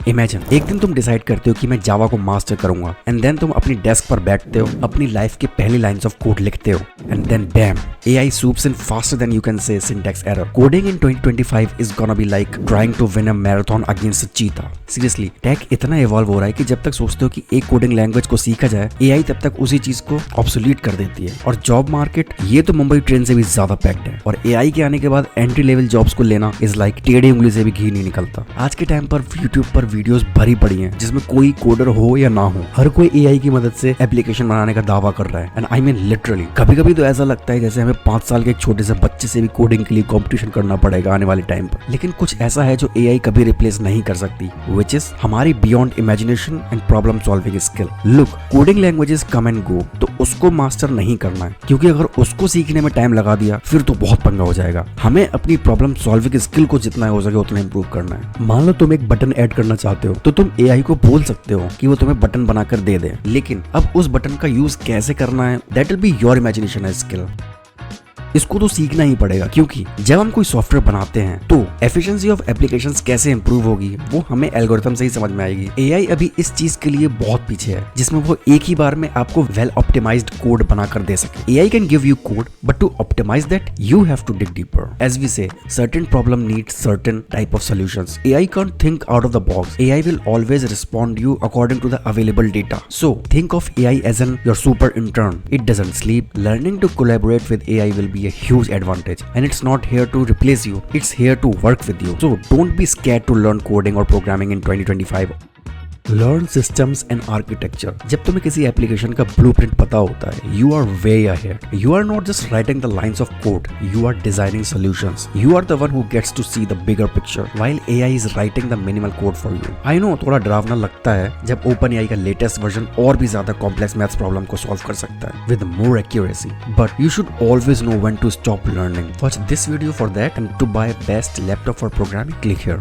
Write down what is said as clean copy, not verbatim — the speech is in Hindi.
इमेजिन एक दिन तुम डिसाइड करते हो कि मैं जावा को मास्टर करूंगा एंड देन तुम अपनी डेस्क पर बैठते हो, अपनी लाइफ की पहली लाइंस ऑफ कोड लिखते हो and then bam, AI swoops in faster than you can say syntax error. Coding in 2025 is gonna be like trying to win a marathon against a cheetah. Seriously, tech इतना इवॉल्व हो रहा है कि जब तक सोचते हो कि एक कोडिंग लैंग्वेज को सीखा जाए, AI तब तक उसी चीज को ऑब्सोलीट कर देती है। और जॉब मार्केट ये तो मुंबई ट्रेन से भी ज्यादा पैक्ड है और AI के आने के बाद एंट्री लेवल जॉब्स को लेना इज लाइक टेढ़ी उंगली से भी घी नहीं निकलता। आज के टाइम पर यूट्यूब पर वीडियोस भरी पड़ी हैं जिसमें कोई कोडर हो या ना हो, हर कोई AI की मदद से एप्लीकेशन बनाने का दावा कर रहा है। एंड आई मीन लिटरली कभी कभी तो ऐसा लगता है जैसे हमें 5 साल के एक छोटे से बच्चे से भी कोडिंग के लिए कंपटीशन करना पड़ेगा आने वाले टाइम पर। लेकिन कुछ ऐसा है जो AI कभी रिप्लेस नहीं कर सकती, विच इज हमारी beyond imagination and problem solving skill. Look, coding languages come and go, तो उसको मास्टर नहीं करना है, क्योंकि अगर उसको सीखने में टाइम लगा दिया फिर तो बहुत पंगा हो जाएगा। हमें अपनी प्रॉब्लम सॉल्विंग स्किल को जितना हो सके उतना इंप्रूव करना है। मान लो तुम एक बटन ऐड करना चाहते हो तो तुम AI को बोल सकते हो कि वो तुम्हें बटन बनाकर दे दे, लेकिन अब उस बटन का यूज कैसे करना है, that will be your imagination skill. इसको तो सीखना ही पड़ेगा, क्योंकि जब हम कोई सॉफ्टवेयर बनाते हैं तो एफिशिएंसी ऑफ एप्लीकेशंस कैसे इंप्रूव होगी वो हमें एल्गोरिथम से ही समझ में आएगी। AI अभी इस चीज के लिए बहुत पीछे है जिसमें वो एक ही बार में आपको वेल ऑप्टिमाइज्ड कोड बनाकर दे सके। AI can give you code but to optimize that you have to dig deeper. As we say certain problem needs certain type of solutions. AI can't think out of the box. AI will always respond you according to the available data. So think of AI as your super intern. It doesn't sleep. Learning to collaborate with AI will be a huge advantage, and it's not here to replace you, it's here to work with you. So don't be scared to learn coding or programming in 2025. Learn systems and architecture. जब तुम्हें किसी एप्लीकेशन का ब्लूप्रिंट पता होता है, you are way ahead. You are not just writing the lines of code, you are designing solutions. You are the one who gets to see the bigger picture while AI is writing the minimal code for you. I know थोड़ा डरावना लगता है जब OpenAI का लेटेस्ट वर्जन और भी ज्यादा कॉम्प्लेक्स मैथ्स प्रॉब्लम को सॉल्व कर सकता है with more accuracy, but you should always know when to stop learning. Watch this video for that, and to buy best laptop for programming, click here.